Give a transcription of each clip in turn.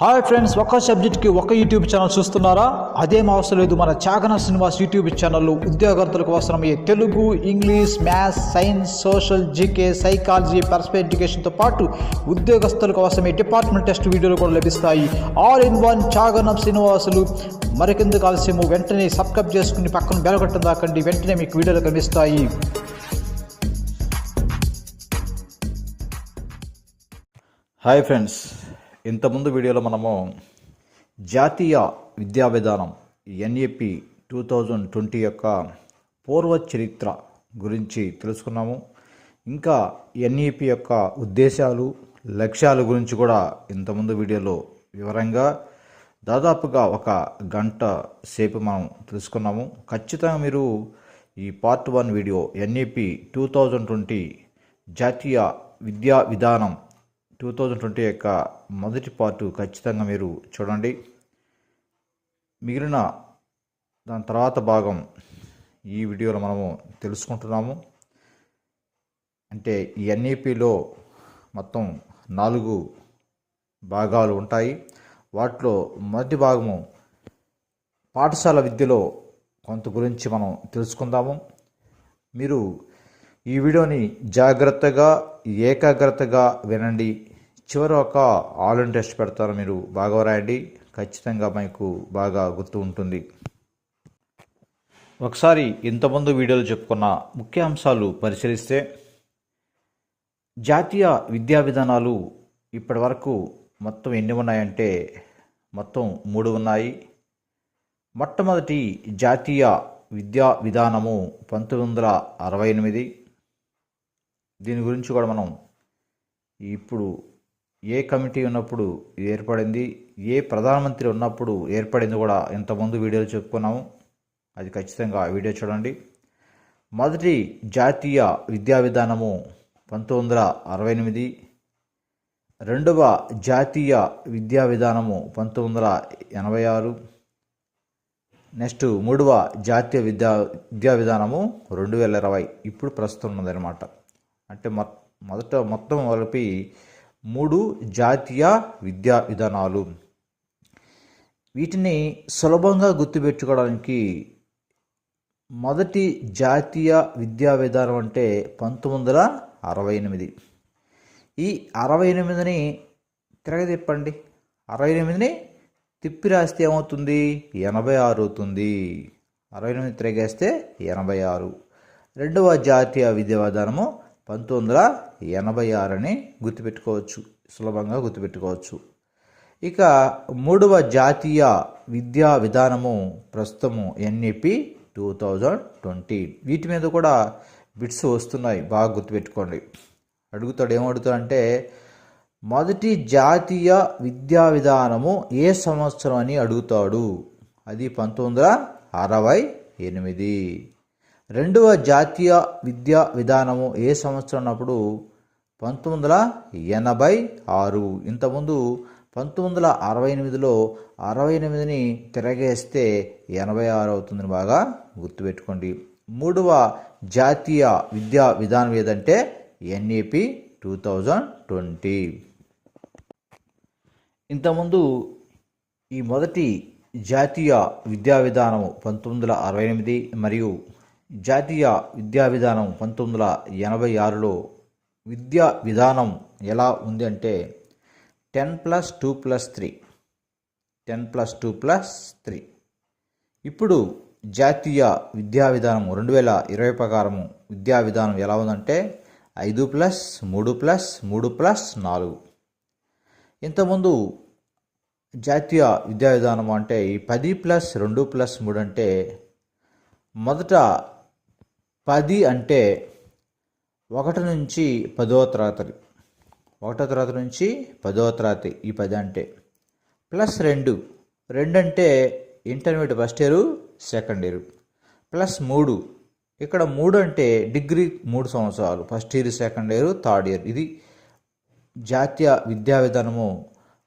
Hi friends, ఒక సబ్జెక్ట్కి ఒక యూట్యూబ్ ఛానల్ చూస్తున్నారా? అదేం అవసరం లేదు. మన చాగన శ్రీనివాస్ యూట్యూబ్ ఛానల్లో ఉద్యోగార్థులకు అవసరమయ్యే Telugu, English, maths, science, social, GK, psychology, personal ఎడ్యుకేషన్తో పాటు ఉద్యోగస్తులకు అవసరమయ్యే డిపార్ట్మెంట్ టెస్ట్ వీడియోలు కూడా లభిస్తాయి. All in one Chagana Srinivasulu. మరికెందుకు ఆలస్యము, వెంటనే సబ్స్క్రైబ్ చేసుకుని పక్కన బెల్ బటన్ దాకండి. వెంటనే మీకు వీడియోలు కనిపిస్తాయి. హాయ్ ఫ్రెండ్స్, ఇంతకుముందు వీడియోలో మనము జాతీయ విద్యా విధానం ఎన్ఏపి 2020 యొక్క పూర్వ చరిత్ర గురించి తెలుసుకున్నాము. ఇంకా ఎన్ఏపి యొక్క ఉద్దేశాలు, లక్ష్యాల గురించి కూడా ఇంతకుముందు వీడియోలో వివరంగా దాదాపుగా 1 గంట సేపు మనం తెలుసుకున్నాము. ఖచ్చితంగా మీరు ఈ పార్ట్ 1 వీడియో ఎన్ఏపి 2020 జాతీయ విద్యా విధానం 2020 యొక్క మొదటి పార్టు ఖచ్చితంగా మీరు చూడండి. మిగిలిన దాని తర్వాత భాగం ఈ వీడియోలో మనము తెలుసుకుంటున్నాము. అంటే ఈ ఎన్ఈపిలో మొత్తం 4 భాగాలు ఉంటాయి. వాటిలో మొదటి భాగము పాఠశాల విద్యలో కొంత గురించి మనం తెలుసుకుందాము. మీరు ఈ వీడియోని జాగ్రత్తగా, ఏకాగ్రతగా వినండి. చివరి ఒక ఆన్లైన్ టెస్ట్ పెడతారు, మీరు బాగా రాయండి. ఖచ్చితంగా మీకు బాగా గుర్తు ఉంటుంది. ఒకసారి ఇంతకుముందు వీడియోలో చెప్పుకున్న ముఖ్య అంశాలు పరిశీలిస్తే, జాతీయ విద్యా విధానాలు ఇప్పటి వరకు మొత్తం ఎన్ని ఉన్నాయంటే మొత్తం 3 ఉన్నాయి. మొట్టమొదటి జాతీయ విద్యా విధానము 1968. దీని గురించి కూడా మనం ఇప్పుడు ఏ కమిటీ ఉన్నప్పుడు ఏర్పడింది, ఏ ప్రధానమంత్రి ఉన్నప్పుడు ఏర్పడింది కూడా ఇంతకుముందు వీడియోలు చెప్పుకున్నాము. అది ఖచ్చితంగా ఆ వీడియో చూడండి. మొదటి జాతీయ విద్యా విధానము 1968, రెండవ జాతీయ విద్యా విధానము 1986, నెక్స్ట్ మూడవ జాతీయ విద్యా విధానము 2020 ఇప్పుడు ప్రస్తుతం ఉన్నదన్నమాట. అంటే మొత్తం కలిపి 3 జాతీయ విద్యా విధానాలు. వీటిని సులభంగా గుర్తుపెట్టుకోవడానికి మొదటి జాతీయ విద్యా విధానం అంటే 1968. ఈ 68ని తిరగతిప్పండి. 68ని తిప్పి రాస్తే ఏమవుతుంది? 86 అవుతుంది. 68 తిరగేస్తే 86. రెండవ జాతీయ విద్యా విధానము 1986 అని గుర్తుపెట్టుకోవచ్చు, సులభంగా గుర్తుపెట్టుకోవచ్చు. ఇక మూడవ జాతీయ విద్యా విధానము ప్రస్తుతము ఎన్ఈపి 2020. వీటి మీద కూడా బిట్స్ వస్తున్నాయి, బాగా గుర్తుపెట్టుకోండి. అడుగుతాడు, ఏమడుగుతాడంటే మొదటి జాతీయ విద్యా విధానము ఏ సంవత్సరం అని అడుగుతాడు. అది 1968. రెండవ జాతీయ విద్యా విధానము ఏ సంవత్సరం అన్నప్పుడు 1986. ఇంతకుముందు 1968లో 68ని తిరగేస్తే 86 అవుతుందని బాగా గుర్తుపెట్టుకోండి. మూడవ జాతీయ విద్యా విధానం ఏదంటే ఎన్ఈపి 2020. ఇంతకుముందు ఈ మొదటి జాతీయ విద్యా విధానము 1968 మరియు జాతీయ విద్యా విధానం 1986లో విద్యా విధానం ఎలా ఉంది అంటే 10+2+3. 10+2+3. ఇప్పుడు జాతీయ విద్యా విధానం 2020 ప్రకారము విద్యా విధానం ఎలా ఉందంటే 5+3+3+4. ఇంతకుముందు జాతీయ విద్యా విధానం అంటే ఈ 10+2+3 అంటే మొదట 10 అంటే 1 నుంచి 10వ తరగతి, 1వ తరగతి నుంచి 10వ తరగతి ఈ 10 అంటే, ప్లస్ 2 అంటే intermediate first year, second year, plus 3. ఇక్కడ 3 అంటే డిగ్రీ 3 సంవత్సరాలు, first year, second year, third year. ఇది జాతీయ విద్యా విధానము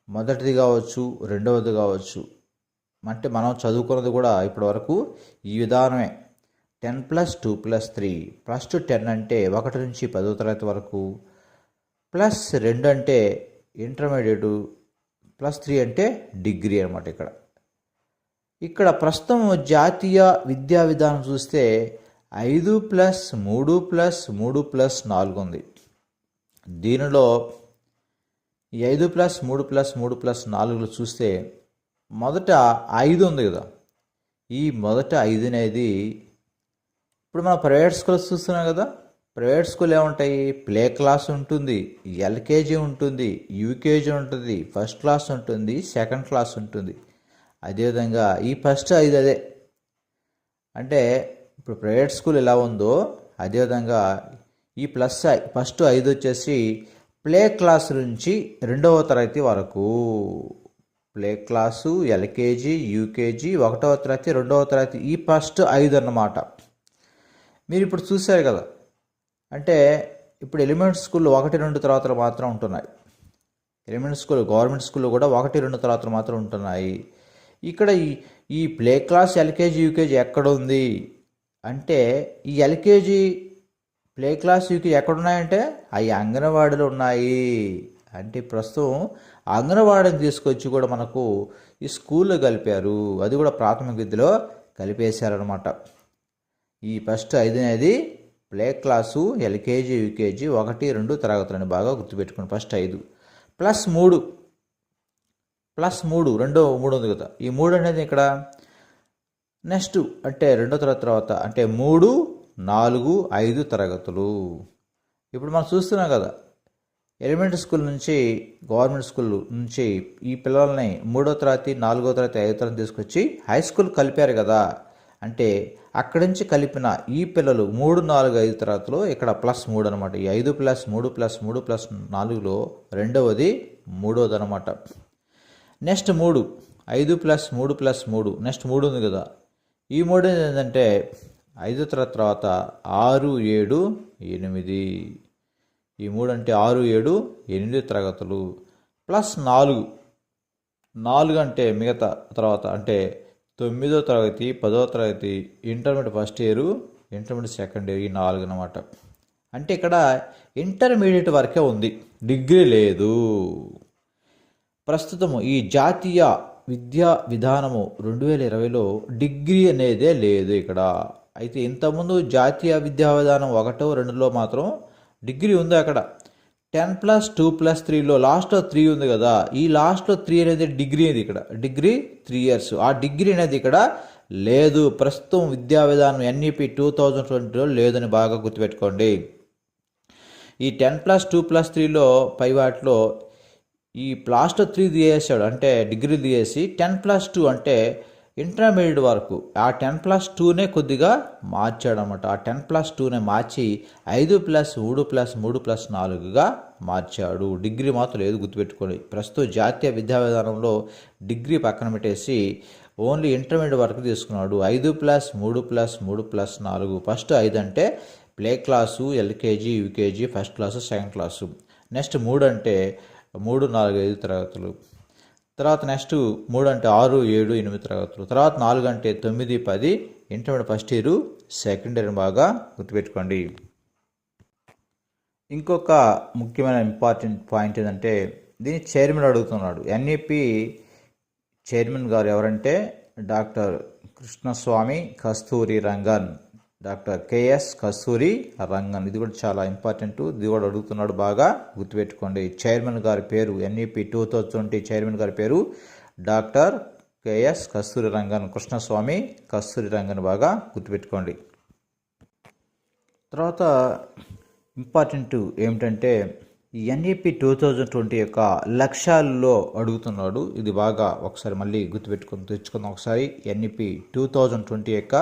మొదటిది కావచ్చు, రెండవది కావచ్చు. అంటే మనం చదువుకున్నది కూడా ఇప్పటి వరకు ఈ విధానమే. 10+2+3. ఫస్ట్ 10 అంటే 1 నుంచి 10వ తరగతి వరకు, ప్లస్ 2 అంటే ఇంటర్మీడియట్, +3 అంటే డిగ్రీ అనమాట. ఇక్కడ ప్రస్తుతం జాతీయ విద్యా విధానం చూస్తే 5+3+3+4 ఉంది. దీనిలో ఈ 5+3+3+4 చూస్తే మొదట 5 ఉంది కదా. ఈ మొదట 5 అనేది ఇప్పుడు మనం ప్రైవేట్ స్కూల్స్ చూస్తున్నాం కదా. ప్రైవేట్ స్కూల్ ఏముంటాయి? ప్లే క్లాస్ ఉంటుంది, ఎల్కేజీ ఉంటుంది, యూకేజీ ఉంటుంది, ఫస్ట్ క్లాస్ ఉంటుంది, సెకండ్ క్లాస్ ఉంటుంది. అదేవిధంగా ఈ ఫస్ట్ 5 అదే. అంటే ఇప్పుడు ప్రైవేట్ స్కూల్ ఎలా ఉందో అదేవిధంగా ఈ ఫస్ట్ 5 వచ్చేసి ప్లే క్లాస్ నుంచి 2వ తరగతి వరకు. ప్లే క్లాసు, ఎల్కేజీ, యూకేజీ, 1వ తరగతి, 2వ తరగతి, ఈ ఫస్ట్ 5 అన్నమాట. మీరు ఇప్పుడు చూశారు కదా. అంటే ఇప్పుడు ఎలిమెంటరీ స్కూల్లో 1, 2 తరగతులు మాత్రం ఉంటున్నాయి. ఎలిమెంటరీ స్కూల్ గవర్నమెంట్ స్కూల్లో కూడా 1, 2 తరగతులు మాత్రం ఉంటున్నాయి. ఇక్కడ ఈ ప్లే క్లాస్, ఎల్కేజీ, యూకేజీ ఎక్కడ ఉంది అంటే ఈ ఎల్కేజీ, ప్లే క్లాస్, యూకేజీ ఎక్కడున్నాయంటే అవి అంగన్వాడీలో ఉన్నాయి. అంటే ప్రస్తుతం అంగన్వాడిని తీసుకొచ్చి కూడా మనకు ఈ స్కూల్లో కలిపారు. అది కూడా ప్రాథమిక విద్యలో కలిపేశారనమాట. ఈ ఫస్ట్ 5 అనేది ప్లే క్లాసు, ఎల్కేజీ, యూకేజీ, 1, 2 తరగతులని బాగా గుర్తుపెట్టుకోండి. ఫస్ట్ 5 +3 ఉంది కదా. ఈ 3 అనేది ఇక్కడ నెక్స్ట్ అంటే 2వ తరగతి తర్వాత అంటే 3, 4, 5 తరగతులు. ఇప్పుడు మనం చూస్తున్నాం కదా. ఎలిమెంటరీ స్కూల్ నుంచి గవర్నమెంట్ స్కూల్ నుంచి ఈ పిల్లల్ని 3వ తరగతి, 4వ తరగతి, 5వ తరగతి తీసుకొచ్చి హై స్కూల్ కలిపారు కదా. అంటే అక్కడి నుంచి కలిపిన ఈ పిల్లలు 3, 4, 5 తరగతిలో ఇక్కడ +3 అనమాట. ఈ 5+3+3+4లో రెండవది 3వది అనమాట. నెక్స్ట్ 3, 5+3+3, నెక్స్ట్ 3 ఉంది కదా. ఈ 3 ఏంటంటే 5వ తరగతి తర్వాత 6, 7, 8. ఈ 3 అంటే 6, 7, 8 తరగతులు +4 అంటే మిగతా తర్వాత అంటే 9వ తరగతి, 10వ తరగతి, intermediate first year, intermediate second year, ఈ 4 అన్నమాట. అంటే ఇక్కడ ఇంటర్మీడియట్ వరకే ఉంది, డిగ్రీ లేదు. ప్రస్తుతము ఈ జాతీయ విద్యా విధానము 2020లో డిగ్రీ అనేదే లేదు ఇక్కడ. అయితే ఇంతకుముందు జాతీయ విద్యా విధానం 1, 2లో మాత్రం డిగ్రీ ఉంది. అక్కడ 10+2+3లో లాస్ట్లో 3 ఉంది కదా. ఈ లాస్ట్లో 3 అనేది డిగ్రీ అనేది ఇక్కడ డిగ్రీ 3 years. ఆ డిగ్రీ అనేది ఇక్కడ లేదు. ప్రస్తుతం విద్యా విధానం NEP 2020లో లేదని బాగా గుర్తుపెట్టుకోండి. ఈ 10+2+3లో పై వాటిలో ఈ లాస్ట్ 3 తీసేసాడు, అంటే డిగ్రీ తీసేసి 10+2 అంటే ఇంటర్మీడియట్ వరకు ఆ 10+2నే కొద్దిగా మార్చాడు అనమాట. ఆ 10+2నే మార్చి 5+3+3+4గా మార్చాడు. డిగ్రీ మాత్రం లేదు, గుర్తుపెట్టుకోండి. ప్రస్తుతం జాతీయ విద్యా విధానంలో డిగ్రీ పక్కన పెట్టేసి ఓన్లీ ఇంటర్మీడియట్ వరకు తీసుకున్నాడు. 5+3+3+4. ఫస్ట్ 5 అంటే play class, LKG, UKG, first class, second class. Next 3 అంటే 3, 4, 5 తరగతులు. తర్వాత నెక్స్ట్ 3 అంటే 6, 7, 8 తరగతులు. తర్వాత 4 అంటే 9, 10 intermediate first year, second year బాగా గుర్తుపెట్టుకోండి. ఇంకొక ముఖ్యమైన ఇంపార్టెంట్ పాయింట్ ఏంటంటే దీని చైర్మన్ అడుగుతున్నాడు. NEP చైర్మన్ గారు ఎవరంటే డాక్టర్ కృష్ణస్వామి కస్తూరి రంగన్, డాక్టర్ KS కస్తూరి రంగన్. ఇది కూడా చాలా ఇంపార్టెంట్, ఇది కూడా అడుగుతున్నాడు, బాగా గుర్తుపెట్టుకోండి. చైర్మన్ గారి పేరు NEP 2020 చైర్మన్ గారి పేరు డాక్టర్ KS కస్తూరి రంగన్, కృష్ణస్వామి కస్తూరి రంగన్, బాగా గుర్తుపెట్టుకోండి. తర్వాత ఇంపార్టెంట్ ఏమిటంటే ఈ NEP 2020 యొక్క లక్ష్యాల్లో అడుగుతున్నాడు. ఇది బాగా ఒకసారి మళ్ళీ తెచ్చుకుందాం ఒకసారి. NEP 2020 యొక్క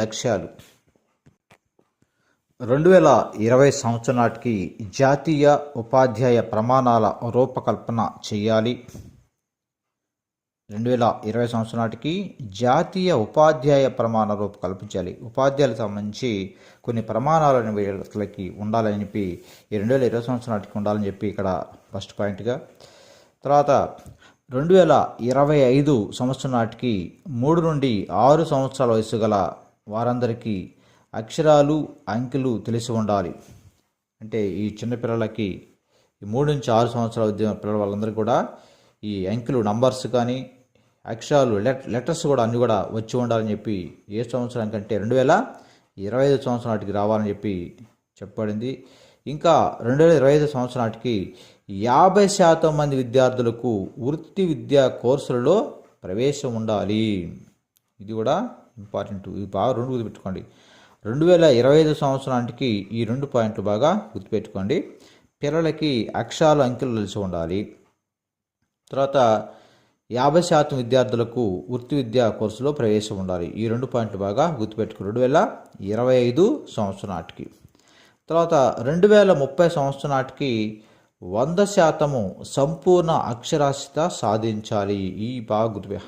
లక్ష్యాలు 2020 సంవత్సరం నాటికి జాతీయ ఉపాధ్యాయ ప్రమాణాల రూపకల్పన చేయాలి. 2020 సంవత్సరం నాటికి జాతీయ ఉపాధ్యాయ ప్రమాణ రూపకల్పించాలి. ఉపాధ్యాయులకు సంబంధించి కొన్ని ప్రమాణాలను వీళ్ళకి ఉండాలని చెప్పి ఈ 2020 సంవత్సరం నాటికి ఉండాలని చెప్పి ఇక్కడ ఫస్ట్ పాయింట్గా. తర్వాత 2025 సంవత్సరం నాటికి 3 నుండి 6 సంవత్సరాల వయసు గల వారందరికీ అక్షరాలు, అంకెలు తెలిసి ఉండాలి. అంటే ఈ చిన్నపిల్లలకి 3 నుంచి 6 సంవత్సరాల పిల్లల వాళ్ళందరికీ కూడా ఈ అంకెలు నంబర్స్ కానీ అక్షరాలు లెటర్స్ కూడా అన్నీ కూడా వచ్చి ఉండాలని చెప్పి ఏ సంవత్సరం కంటే 2025 సంవత్సరం నాటికి రావాలని చెప్పి చెప్పబడింది. ఇంకా 2025 సంవత్సరం నాటికి 50% మంది విద్యార్థులకు వృత్తి విద్యా కోర్సులలో ప్రవేశం ఉండాలి. ఇది కూడా ఇంపార్టెంట్. ఇది బాగా రెండు గుర్తుపెట్టుకోండి. 2025 సంవత్సరానికి ఈ 2 పాయింట్లు బాగా గుర్తుపెట్టుకోండి. పిల్లలకి అక్షరాలు అంకెలు తెలిసి ఉండాలి. తర్వాత 50% విద్యార్థులకు వృత్తి విద్యా కోర్సులో ప్రవేశం ఉండాలి. ఈ 2 పాయింట్లు బాగా గుర్తుపెట్టుకోండి 2025 సంవత్సరం నాటికి. తర్వాత 2030 సంవత్సరం నాటికి 100% సంపూర్ణ అక్షరాస్యత సాధించాలి. ఈ బాగా గుర్తుపెట్టి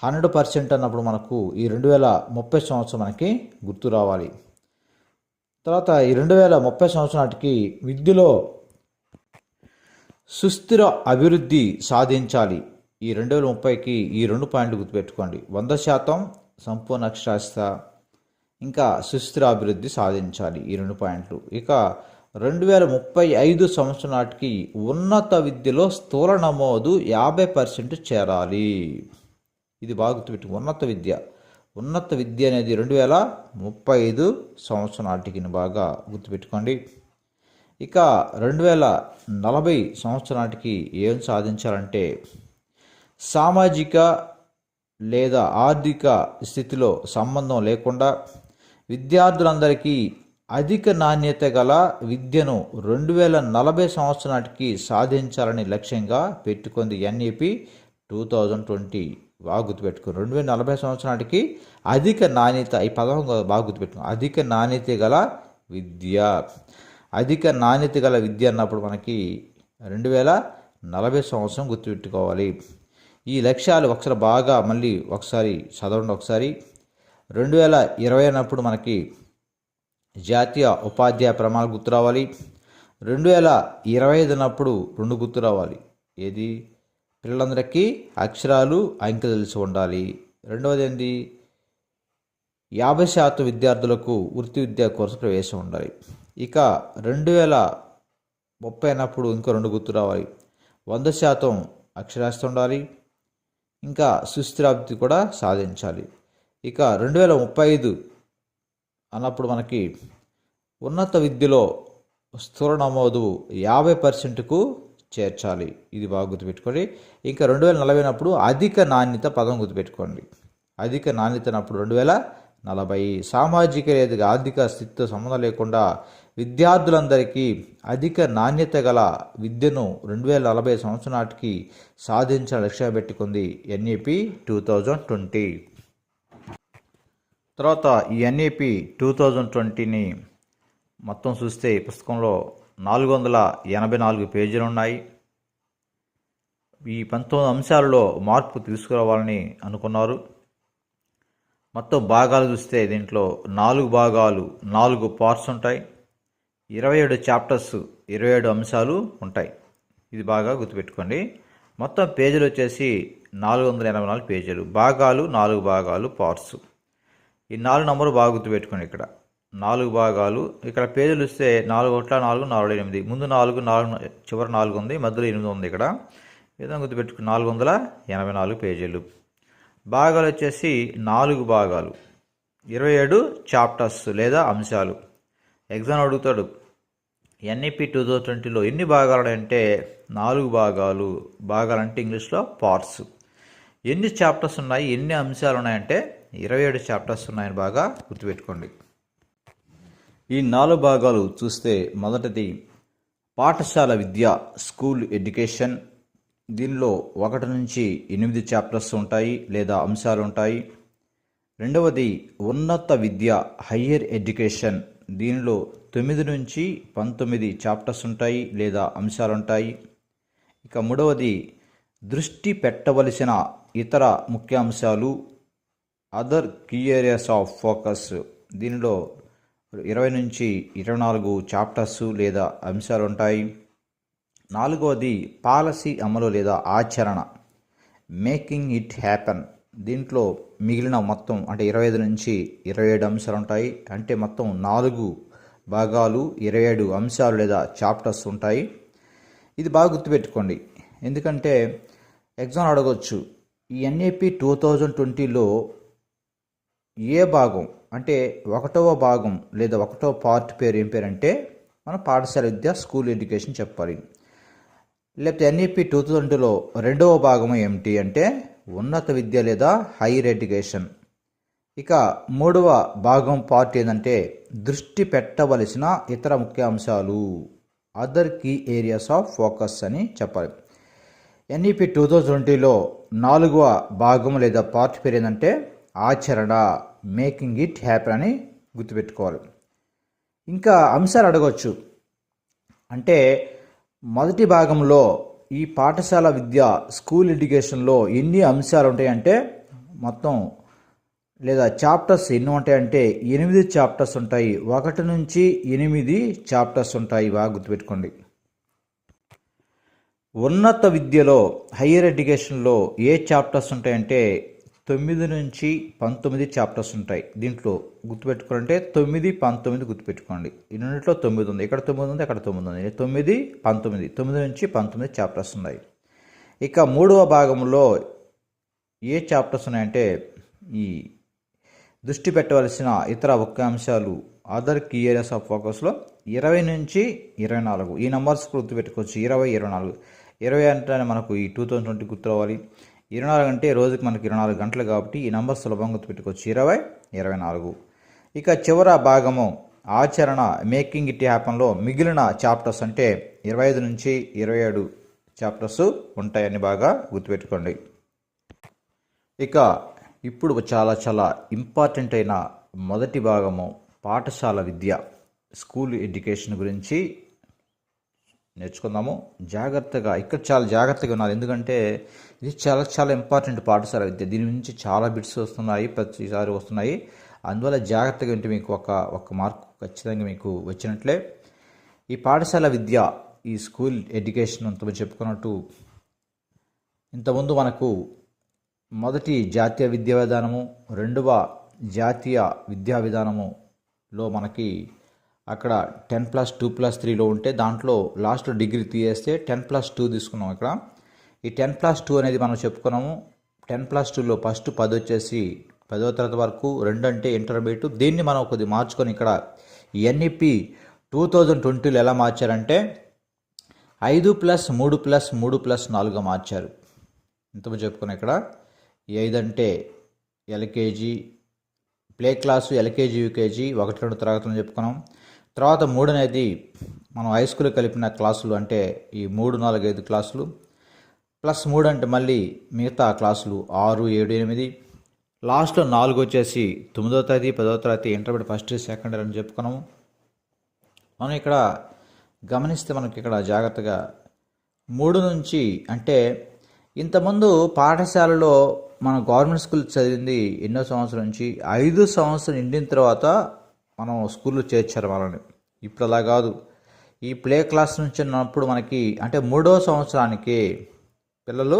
100% అన్నప్పుడు మనకు ఈ 2030 సంవత్సరం మనకి గుర్తు రావాలి. తర్వాత ఈ 2030 సంవత్సరం నాటికి విద్యలో సుస్థిర అభివృద్ధి సాధించాలి. ఈ 2030కి ఈ 2 పాయింట్లు గుర్తుపెట్టుకోండి. 100% సంపూర్ణ అక్షరాస్యత, ఇంకా సుస్థిర అభివృద్ధి సాధించాలి. ఈ 2 పాయింట్లు. ఇక 2035 సంవత్సరం నాటికి ఉన్నత విద్యలో స్థూల నమోదు 50% చేరాలి. ఇది బాగా గుర్తుపెట్టు. ఉన్నత విద్య అనేది 2035 సంవత్సరం నాటికి బాగా గుర్తుపెట్టుకోండి. ఇక 2040 సంవత్సరం నాటికి ఏం సాధించాలంటే సామాజిక లేదా ఆర్థిక స్థితిలో సంబంధం లేకుండా విద్యార్థులందరికీ అధిక నాణ్యత గల విద్యను 2040 సంవత్సరం నాటికి సాధించాలని లక్ష్యంగా పెట్టుకుంది NEP 2020. బాగా గుర్తుపెట్టుకో. 2040 సంవత్సరం నాటికి అధిక నాణ్యత, ఈ పదం బాగా గుర్తుపెట్టుకో. అధిక నాణ్యత గల విద్య అన్నప్పుడు మనకి 2040 సంవత్సరం గుర్తుపెట్టుకోవాలి. ఈ లక్ష్యాలు ఒకసారి బాగా మళ్ళీ ఒకసారి చదవండి. ఒకసారి 2020 అన్నప్పుడు మనకి జాతీయ ఉపాధ్యాయ ప్రమాణాలు గుర్తు రావాలి. 2025 అన్నప్పుడు 2 గుర్తు రావాలి. ఏది? పిల్లలందరికీ అక్షరాలు అంకెలు తెలిసి ఉండాలి. రెండవది ఏంది? 50% విద్యార్థులకు వృత్తి విద్యా కోర్సు ప్రవేశం ఉండాలి. ఇక 2030 అన్నప్పుడు ఇంకో 2 గుర్తు రావాలి. 100% అక్షరాస్యత ఉండాలి, ఇంకా సుస్థిరాభివృద్ధి కూడా సాధించాలి. ఇక 2035 అన్నప్పుడు మనకి ఉన్నత విద్యలో స్థూల నమోదు 50%కు చేర్చాలి. ఇది బాగా గుర్తుపెట్టుకోండి. ఇంకా 2040 అన్నప్పుడు అధిక నాణ్యత పదం గుర్తుపెట్టుకోండి. అధిక నాణ్యత అన్నప్పుడు 2040 సామాజిక లేదా ఆర్థిక స్థితితో సంబంధం లేకుండా విద్యార్థులందరికీ అధిక నాణ్యత గల విద్యను 2040 సంవత్సరం నాటికి సాధించిన లక్ష్యం పెట్టుకుంది NEP 2020. తర్వాత ఈ NEP 2020ని మొత్తం చూస్తే ఈ పుస్తకంలో 484 పేజీలు ఉన్నాయి. ఈ 19 అంశాలలో మార్పు తీసుకురావాలని అనుకున్నారు. మొత్తం భాగాలు చూస్తే దీంట్లో 4 భాగాలు, 4 పార్ట్స్ ఉంటాయి. 27 చాప్టర్స్, 27 అంశాలు ఉంటాయి. ఇది బాగా గుర్తుపెట్టుకోండి. మొత్తం పేజీలు వచ్చేసి 484 పేజీలు. భాగాలు 4 భాగాలు, పార్ట్స్. ఈ 4 నంబరు బాగా గుర్తుపెట్టుకోండి. ఇక్కడ 4 భాగాలు. ఇక్కడ పేజీలు వస్తే 4 1 4 4 8. ముందు 4 చివరి 4 ఉంది, మధ్యలో 8 ఉంది. ఇక్కడ విధంగా గుర్తుపెట్టుకుని 484 పేజీలు. భాగాలు వచ్చేసి 4 భాగాలు, 27 చాప్టర్స్ లేదా అంశాలు. ఎగ్జామ్ అడుగుతాడు NEP 2020లో ఎన్ని భాగాలు అంటే 4 భాగాలు. భాగాలంటే ఇంగ్లీష్లో పార్ట్స్. ఎన్ని చాప్టర్స్ ఉన్నాయి, ఎన్ని అంశాలు ఉన్నాయంటే 27 చాప్టర్స్ ఉన్నాయని బాగా గుర్తుపెట్టుకోండి. ఈ 4 భాగాలు చూస్తే మొదటిది పాఠశాల విద్య, స్కూల్ ఎడ్యుకేషన్. దీనిలో 1 నుంచి 8 చాప్టర్స్ ఉంటాయి లేదా అంశాలు ఉంటాయి. రెండవది ఉన్నత విద్య, హయ్యర్ ఎడ్యుకేషన్. దీనిలో 9 నుంచి 19 చాప్టర్స్ ఉంటాయి లేదా అంశాలు ఉంటాయి. ఇక మూడవది దృష్టి పెట్టవలసిన ఇతర ముఖ్యాంశాలు, other key areas of focus. దీనిలో 20 నుంచి 24 చాప్టర్స్ లేదా అంశాలు ఉంటాయి. నాలుగవది పాలసీ అమలు లేదా ఆచరణ, మేకింగ్ ఇట్ హ్యాపెన్. దీంట్లో మిగిలిన మొత్తం అంటే 25 నుంచి 27 అంశాలు ఉంటాయి. అంటే మొత్తం 4 భాగాలు, 27 అంశాలు లేదా చాప్టర్స్ ఉంటాయి. ఇది బాగా గుర్తుపెట్టుకోండి. ఎందుకంటే ఎగ్జామ్ అడగవచ్చు, ఈ ఎన్ఏపి 2020లో ఏ భాగం అంటే 1వ భాగం లేదా 1వ పార్ట్ పేరు ఏం పేరంటే మనం పాఠశాల విద్య స్కూల్ ఎడ్యుకేషన్ చెప్పాలి. లేకపోతే ఎన్ఈపి 2020లో 2వ భాగం ఏమిటి అంటే ఉన్నత విద్య లేదా హైయర్ ఎడ్యుకేషన్. ఇక 3వ భాగం పార్ట్ ఏంటంటే దృష్టి పెట్టవలసిన ఇతర ముఖ్య అంశాలు, other key areas of focus అని చెప్పాలి. ఎన్ఈపి 2020లో 4వ భాగం లేదా పార్ట్ పేరు ఏంటంటే ఆచరణ, మేకింగ్ ఇట్ హ్యాపీ అని గుర్తుపెట్టుకోవాలి. ఇంకా అంశాలు అడగవచ్చు, అంటే మొదటి భాగంలో ఈ పాఠశాల విద్య స్కూల్ ఎడ్యుకేషన్లో ఎన్ని అంశాలు ఉంటాయంటే మొత్తం లేదా చాప్టర్స్ ఎన్ని ఉంటాయంటే 8 చాప్టర్స్ ఉంటాయి. 1 నుంచి 8 చాప్టర్స్ ఉంటాయి, బాగా గుర్తుపెట్టుకోండి. ఉన్నత విద్యలో హయ్యర్ ఎడ్యుకేషన్లో ఏ చాప్టర్స్ ఉంటాయంటే 9 నుంచి 19 చాప్టర్స్ ఉంటాయి. దీంట్లో గుర్తుపెట్టుకోవాలంటే 9, 19 గుర్తుపెట్టుకోండి. ఈ రెండిట్లో 9 ఉంది, ఇక్కడ 9 ఉంది, అక్కడ 9 ఉంది. 9, 19, 9 నుంచి 19 చాప్టర్స్ ఉన్నాయి. ఇక 3వ భాగంలో ఏ చాప్టర్స్ ఉన్నాయంటే ఈ దృష్టి పెట్టవలసిన ఇతర ముఖ్యాంశాలు, అదర్ కీ ఏరియాస్ ఆఫ్ ఫోకస్లో 20 నుంచి 24 ఈ నెంబర్స్ గుర్తుపెట్టుకోవచ్చు. 20, 24. 20 అంటే మనకు ఈ 2020 గుర్తు రావాలి. 24 అంటే రోజుకి మనకి 24 గంటలు కాబట్టి ఈ నెంబర్ సులభంగా గుర్తుపెట్టుకోవచ్చు. 20, 24. ఇక చివర భాగము ఆచరణ, మేకింగ్ ఇట్ హ్యాపన్లో మిగిలిన చాప్టర్స్ అంటే 25 నుంచి 27 చాప్టర్స్ ఉంటాయని బాగా గుర్తుపెట్టుకోండి. ఇక ఇప్పుడు చాలా ఇంపార్టెంట్ అయిన మొదటి భాగము పాఠశాల విద్య స్కూల్ ఎడ్యుకేషన్ గురించి నేర్చుకుందాము. జాగ్రత్తగా ఇక్కడ చాలా జాగ్రత్తగా ఉన్నారు, ఎందుకంటే ఇది చాలా ఇంపార్టెంట్ పాఠశాల విద్య. దీని నుంచి చాలా బిట్స్ వస్తున్నాయి, ప్రతిసారి వస్తున్నాయి. అందువల్ల జాగ్రత్తగా ఉంటే మీకు ఒక మార్కు ఖచ్చితంగా మీకు వచ్చినట్లే. ఈ పాఠశాల విద్య ఈ స్కూల్ ఎడ్యుకేషన్ అంత చెప్పుకున్నట్టు ఇంతకుముందు మనకు మొదటి జాతీయ విద్యా విధానము, 2వ జాతీయ విద్యా విధానములో మనకి అక్కడ 10+2+3లో ఉంటే దాంట్లో లాస్ట్లో డిగ్రీ తీసేస్తే 10+2 తీసుకున్నాం. ఇక్కడ ఈ 10+2 అనేది మనం చెప్పుకున్నాము. 10+2లో ఫస్ట్ 10 వచ్చేసి 10వ తరగతి వరకు, 2 అంటే ఇంటర్మీడియట్. దీన్ని మనం కొద్దిగా మార్చుకొని ఇక్కడ ఎన్ఈపి 2020లో ఎలా మార్చారంటే 5+3+3+4గా మార్చారు. ఇంతమంది చెప్పుకున్నాం. ఇక్కడ ఈ 5 అంటే LKG, play class, LKG, UKG 1-2 తరగతులను చెప్పుకున్నాం. తర్వాత 3 అనేది మనం హై స్కూల్ కలిపిన క్లాసులు, అంటే ఈ 3, 4, 5 క్లాసులు, +3 అంటే మళ్ళీ మిగతా క్లాసులు 6, 7, 8. లాస్ట్లో 4 వచ్చేసి 9వ తరగతి, 10వ తరగతి, ఇంటర్మీడియట్ ఫస్ట్, సెకండ్ అని చెప్పుకున్నాము. మనం ఇక్కడ గమనిస్తే మనకి ఇక్కడ జాగ్రత్తగా 3 నుంచి అంటే ఇంతకుముందు పాఠశాలలో మన గవర్నమెంట్ స్కూల్ చదివింది ఎన్నో సంవత్సరం నుంచి 5 సంవత్సరం నిండిన తర్వాత మనం స్కూల్లో చేర్చారు వాళ్ళని. ఇప్పుడు అలా కాదు. ఈ ప్లే క్లాస్ నుంచి ఉన్నప్పుడు మనకి అంటే 3వ సంవత్సరానికి పిల్లలు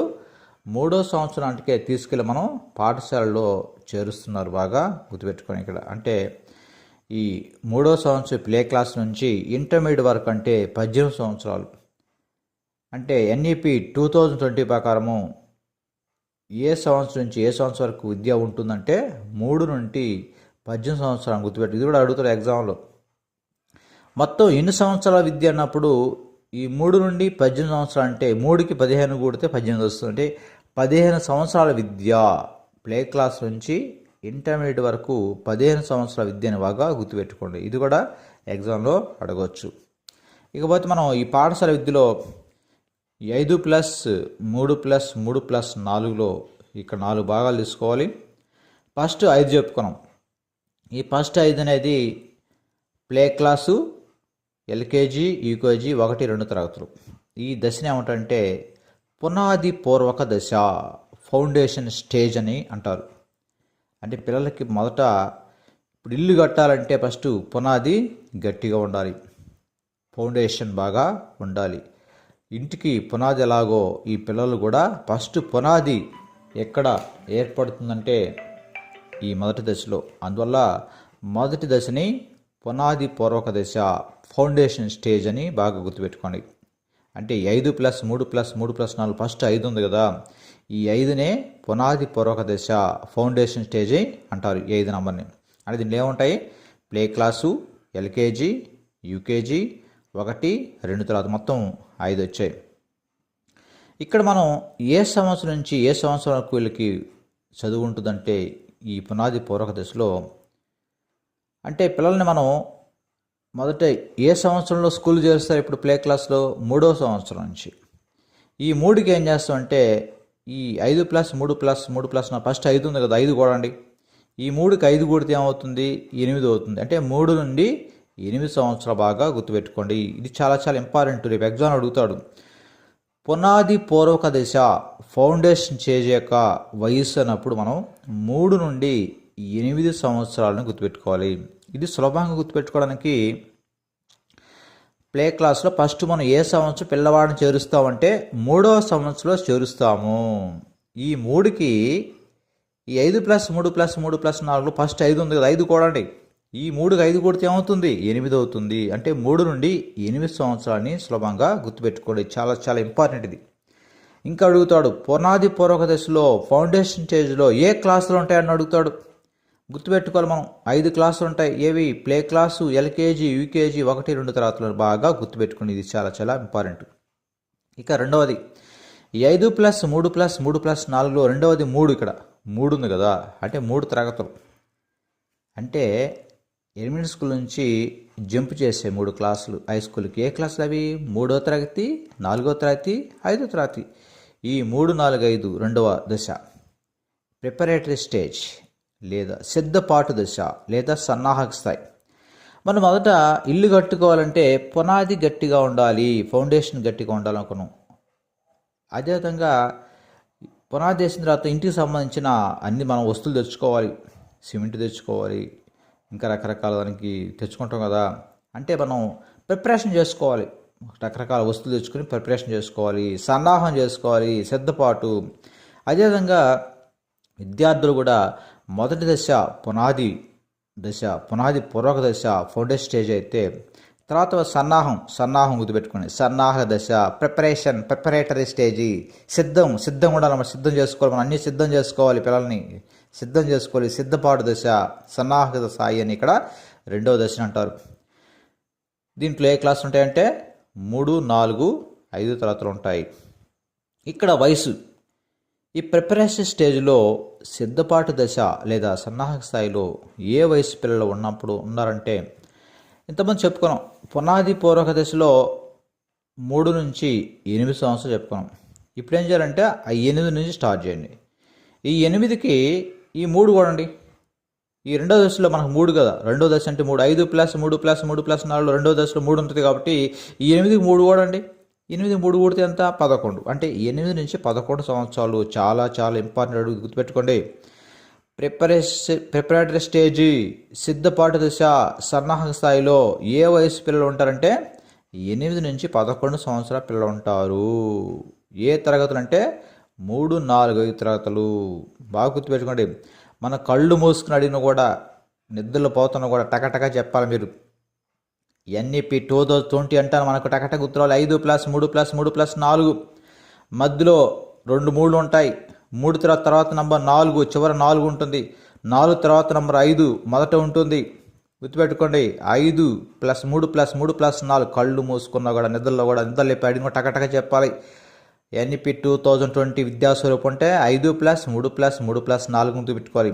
3వ సంవత్సరానికే తీసుకెళ్ళి మనం పాఠశాలలో చేరుస్తున్నారు. బాగా గుర్తుపెట్టుకొని ఇక్కడ అంటే ఈ 3వ సంవత్సరం ప్లే క్లాస్ నుంచి ఇంటర్మీడియట్ వరకు అంటే 18 సంవత్సరాలు. అంటే ఎన్ఈపి 2020 ప్రకారము ఏ సంవత్సరం నుంచి ఏ సంవత్సరం వరకు విద్య ఉంటుందంటే 3 నుండి 18 సంవత్సరాలు గుర్తుపెట్టి. ఇది కూడా అడుగుతారు ఎగ్జామ్లో. మొత్తం ఎన్ని సంవత్సరాల విద్య అన్నప్పుడు ఈ 3 నుండి 18 సంవత్సరాలు అంటే 3కి 15 కూడితే 18 వస్తుంది. అంటే 15 సంవత్సరాల విద్య ప్లే క్లాస్ నుంచి ఇంటర్మీడియట్ వరకు 15 సంవత్సరాల విద్యని బాగా గుర్తుపెట్టుకోండి. ఇది కూడా ఎగ్జామ్లో అడగవచ్చు. ఇకపోతే మనం ఈ పాఠశాల విద్యలో 5+3+3+4లో ఇక్కడ 4 భాగాలు తీసుకోవాలి. ఫస్ట్ 5 చెప్పుకున్నాం. ఈ ఫస్ట్ 5 అనేది ప్లే క్లాసు, ఎల్కేజీ, యూకేజీ 1-2 తరగతులు. ఈ దశని ఏమంటారంటే పునాది పూర్వక దశ, ఫౌండేషన్ స్టేజ్ అని అంటారు. అంటే పిల్లలకి మొదట ఇప్పుడు ఇల్లు కట్టాలంటే ఫస్ట్ పునాది గట్టిగా ఉండాలి, ఫౌండేషన్ బాగా ఉండాలి. ఇంటికి పునాది ఎలాగో ఈ పిల్లలు కూడా ఫస్ట్ పునాది ఎక్కడ ఏర్పడుతుందంటే ఈ మొదటి దశలో. అందువల్ల మొదటి దశని పునాది పూర్వక దశ, ఫౌండేషన్ స్టేజ్ అని బాగా గుర్తుపెట్టుకోండి. అంటే 5+3+3+4 ఫస్ట్ 5 ఉంది కదా, ఈ 5నే పునాది పూర్వక దశ ఫౌండేషన్ స్టేజ్ అంటారు. ఈ 5 నెంబర్ని. అంటే దీంట్లో ఏముంటాయి? ప్లే క్లాసు, ఎల్కేజీ, యూకేజీ, 1, 2 తర్వాత మొత్తం 5 వచ్చాయి. ఇక్కడ మనం ఏ సంవత్సరం నుంచి ఏ సంవత్సరం వరకు వీళ్ళకి చదువు ఉంటుందంటే ఈ పునాది పూర్వక దశలో అంటే పిల్లల్ని మనం మొదట ఏ సంవత్సరంలో స్కూల్ చేస్తారు? ఇప్పుడు ప్లే క్లాస్లో 3వ సంవత్సరం నుంచి. ఈ 3కి ఏం చేస్తామంటే ఈ 5+3+3+4 ఫస్ట్ 5 ఉంది కదా, 5 కూడండి. ఈ 3కి 5 కూడితే ఏమవుతుంది? 8 అవుతుంది. అంటే 3 నుండి 8 సంవత్సరాలు బాగా గుర్తుపెట్టుకోండి. ఇది చాలా చాలా ఇంపార్టెంట్. రేపు ఎగ్జామ్ అడుగుతాడు. పునాది పూర్వక దశ ఫౌండేషన్ స్టేజ్ యొక్క వయస్సు అన్నప్పుడు మనం 3 నుండి 8 సంవత్సరాలను గుర్తుపెట్టుకోవాలి. ఇది సులభంగా గుర్తుపెట్టుకోవడానికి ప్లే క్లాస్లో ఫస్ట్ మనం ఏ సంవత్సరం పిల్లవాడిని చేరుస్తామంటే 3వ సంవత్సరంలో చేరుస్తాము. ఈ 3కి ఈ 5+3+3+4 ఫస్ట్ 5 ఉంది కదా, 5 కూడండి. ఈ 3కి 5 కూడితే ఏమవుతుంది? 8 అవుతుంది. అంటే 3 నుండి 8 సంవత్సరాలని సులభంగా గుర్తుపెట్టుకోండి. చాలా చాలా ఇంపార్టెంట్ ఇది. ఇంకా అడుగుతాడు పునాది పూర్వక దశలో ఫౌండేషన్ స్టేజ్లో ఏ క్లాసులు ఉంటాయని అడుగుతాడు. గుర్తుపెట్టుకోవాలి మనం. 5 క్లాసులు ఉంటాయి. ఏవి? ప్లే క్లాసు, ఎల్కేజీ, యూకేజీ, 1, 2 తరగతులను బాగా గుర్తుపెట్టుకుని. ఇది చాలా చాలా ఇంపార్టెంట్. ఇక రెండవది 5+3+3+4లో రెండవది 3. ఇక్కడ 3 ఉంది కదా, అంటే 3 తరగతులు. అంటే ఎలిమెంటరీ స్కూల్ నుంచి జంప్ చేసే 3 క్లాసులు హై స్కూల్కి. ఏ క్లాసులు అవి? 3వ తరగతి, 4వ తరగతి, 5వ తరగతి. ఈ 3, 4, 5 రెండవ దశ ప్రిపరేటరీ స్టేజ్ లేదా సిద్ధపాటు దశ లేదా సన్నాహక స్థాయి. మనం మొదట ఇల్లు కట్టుకోవాలంటే పునాది గట్టిగా ఉండాలి, ఫౌండేషన్ గట్టిగా ఉండాలనుకున్నాం. అదేవిధంగా పునాది వేసిన తర్వాత ఇంటికి సంబంధించిన అన్ని మనం వస్తువులు తెచ్చుకోవాలి. సిమెంట్ తెచ్చుకోవాలి, ఇంకా రకరకాల దానికి తెచ్చుకుంటాం కదా. అంటే మనం ప్రిపరేషన్ చేసుకోవాలి. రకరకాల వస్తువులు తెచ్చుకొని ప్రిపరేషన్ చేసుకోవాలి, సన్నాహం చేసుకోవాలి, సిద్ధపాటు. అదేవిధంగా విద్యార్థులు కూడా మొదటి దశ పునాది పూర్వక దశ ఫౌండేషన్ స్టేజ్ అయితే, తర్వాత సన్నాహం గుర్తుపెట్టుకోండి. సన్నాహక దశ ప్రిపరేటరీ స్టేజీ. సిద్ధం కూడా మనం సిద్ధం చేసుకోవాలి. మనం అన్నీ సిద్ధం చేసుకోవాలి, పిల్లల్ని సిద్ధం చేసుకోవాలి. సిద్ధపాటు దశ, సన్నాహక స్థాయి అని ఇక్కడ రెండవ దశ అంటారు. దీంట్లో ఏ క్లాస్ ఉంటాయంటే 3, 4, 5 తరగతులు ఉంటాయి. ఇక్కడ వయసు ఈ ప్రిపరేషన్ స్టేజ్లో సిద్ధపాటు దశ లేదా సన్నాహక స్థాయిలో ఏ వయసు పిల్లలు ఉన్నారంటే ఇంతమంది చెప్పుకున్నాం. పునాది పూర్వక దశలో 3 నుంచి 8 సంవత్సరాలు చెప్పుకున్నాం. ఇప్పుడు ఏం చేయాలంటే ఆ 8 నుంచి స్టార్ట్ చేయండి. ఈ 8కి ఈ 3 కూడండి. ఈ రెండవ దశలో మనకు 3 కదా, రెండవ దశ అంటే 3. 5+3+3+4 రెండవ దశలో 3 ఉంటుంది కాబట్టి ఈ 8కి 3 కూడండి. 8కి 3 కూడితే ఎంత? 11. అంటే 8 నుంచి 11 సంవత్సరాలు. చాలా చాలా ఇంపార్టెంట్. అడుగు గుర్తుపెట్టుకోండి. ప్రిపరేటరీ స్టేజీ, సిద్ధపాటు దశ, సన్నాహక స్థాయిలో ఏ వయసు పిల్లలు ఉంటారంటే 8 నుంచి 11 సంవత్సరాల పిల్లలు ఉంటారు. ఏ తరగతులు అంటే 3, 4, 5 తరగతులు. బాగా గుర్తుపెట్టుకోండి. మన కళ్ళు మూసుకుని అడిగిన కూడా, నిద్రలో పోతున్నా కూడా టకటక చెప్పాలి మీరు. ఎన్ఈపి 2020 అంటాను, మనకు టకటక గుర్తురావాలి. 5+3+3+4 మధ్యలో 2 3లు ఉంటాయి. 3 తర్వాత నంబర్ 4, చివరి 4 ఉంటుంది. 4 తర్వాత నంబర్ 5 మొదట ఉంటుంది. గుర్తుపెట్టుకోండి. 5+3+3+4 కళ్ళు మూసుకున్నా కూడా నిద్రలో కూడా నిద్రలేపి అడిగిన టకటక చెప్పాలి. ఎన్ఈపి 2020 విద్యాస్వరూపం అంటే 5+3+3+4 గుర్తుపెట్టుకోవాలి.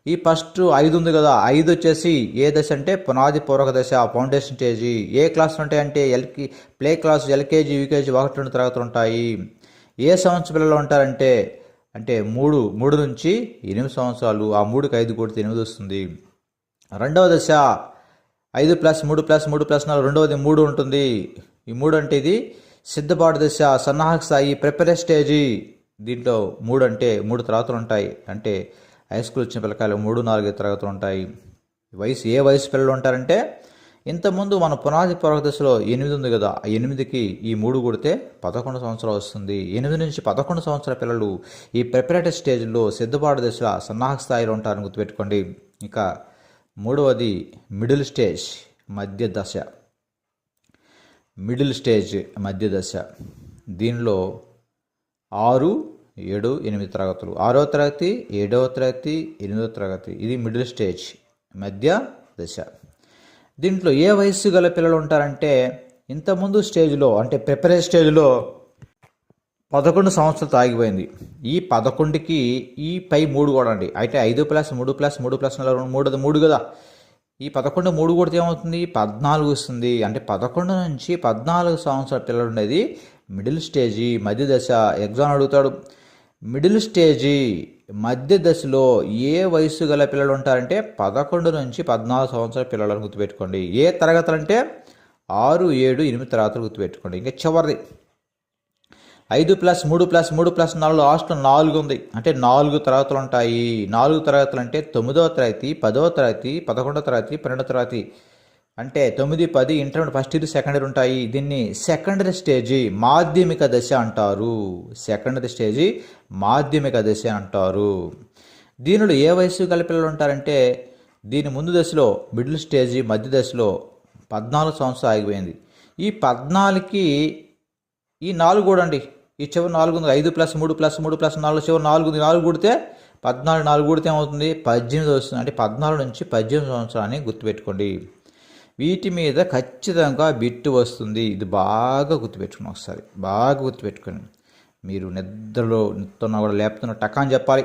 ఈ ఫస్ట్ 5 ఉంది కదా, 5 వచ్చేసి ఏ దశ అంటే పునాది పూర్వక దశ ఫౌండేషన్ స్టేజీ. ఏ క్లాసులు ఉంటాయంటే ప్లే క్లాసు, ఎల్కేజీ, యూకేజీ, 1, 2 తరగతులు ఉంటాయి. ఏ సంవత్సరం పిల్లలు ఉంటారంటే 3 నుంచి 8 సంవత్సరాలు. ఆ 3కి 5 కూడితే 8 వస్తుంది. రెండవ దశ 5+3+3+4 రెండవది 3 ఉంటుంది. ఈ 3 అంటే ఇది సిద్ధపాటు దశ, సన్నాహక స్థాయి, ప్రిపరేటరీ స్టేజీ. దీంట్లో 3 అంటే 3 తరగతులు ఉంటాయి. అంటే హై స్కూల్ వచ్చిన పిల్లకాయలు 3, 4, 5 తరగతులు ఉంటాయి. ఏ వయసు పిల్లలు ఉంటారంటే ఇంతకుముందు మన పునాది పూర్వక దశలో 8 ఉంది కదా, ఆ 8కి ఈ 3 కొడితే 11 సంవత్సరాలు వస్తుంది. 8 నుంచి 11 సంవత్సరాల పిల్లలు ఈ ప్రిపరేటరీ స్టేజ్లో సిద్ధపాటు దశ, సన్నాహక స్థాయిలో ఉంటారని గుర్తుపెట్టుకోండి. ఇక మూడవది మిడిల్ స్టేజ్, మధ్య దశ. మిడిల్ స్టేజ్ మధ్య దశ. దీనిలో 6, 7, 8 తరగతులు, 6వ తరగతి, 7వ తరగతి, 8వ తరగతి, ఇది మిడిల్ స్టేజ్ మధ్య దశ. దీంట్లో ఏ వయస్సు గల పిల్లలు ఉంటారంటే ఇంతకుముందు స్టేజ్లో అంటే ప్రిపరేషన్ స్టేజ్లో 11 సంవత్సరాలు ఆగిపోయింది. ఈ 11కి ఈ పై 3 కూడా అండి, అయితే 5+3+3+4 3 కదా. ఈ 11 3 కొడితే ఏమవుతుంది, 14 వస్తుంది. అంటే 11 నుంచి 14 సంవత్సరాల పిల్లలు ఉండేది మిడిల్ స్టేజీ మధ్య దశ. ఎగ్జామ్ అడుగుతాడు, మిడిల్ స్టేజీ మధ్య దశలో ఏ వయసు గల పిల్లలు ఉంటారంటే 11 నుంచి 14 సంవత్సరాల పిల్లలను గుర్తుపెట్టుకోండి. ఏ తరగతులు అంటే 6, 7, 8 తరగతులు గుర్తుపెట్టుకోండి. ఇంకా చివరిది 5+3+3+4 లాస్ట్లో 4 ఉంది, అంటే 4 తరగతులు ఉంటాయి. 4 తరగతులు అంటే 9వ తరగతి, 10వ తరగతి, 11వ తరగతి, 12వ తరగతి, అంటే 9, 10 intermediate first year second year ఉంటాయి. దీన్ని సెకండరీ స్టేజీ మాధ్యమిక దశ అంటారు. సెకండరీ స్టేజీ మాధ్యమిక దశ అంటారు. దీనిలో ఏ వయసు గల పిల్లలు ఉంటారంటే దీని ముందు దశలో మిడిల్ స్టేజీ మధ్య దశలో 14 సంవత్సరాలు ఆగిపోయింది. ఈ 14కి ఈ 4 కూడా అండి, ఈ చివరి 4 ఉంది, 5+3+3+4 చివరి 4 ఉంది. 4 కూడితే 14, 4 కూడితే ఏమవుతుంది, 18 వస్తుంది. అంటే 14 నుంచి 18 సంవత్సరాలని గుర్తుపెట్టుకోండి. వీటి మీద ఖచ్చితంగా బిట్టు వస్తుంది. ఇది బాగా గుర్తుపెట్టుకుని ఒకసారి బాగా గుర్తుపెట్టుకోండి. మీరు నిద్రలో కూడా లేపుతున్న టకాని చెప్పాలి.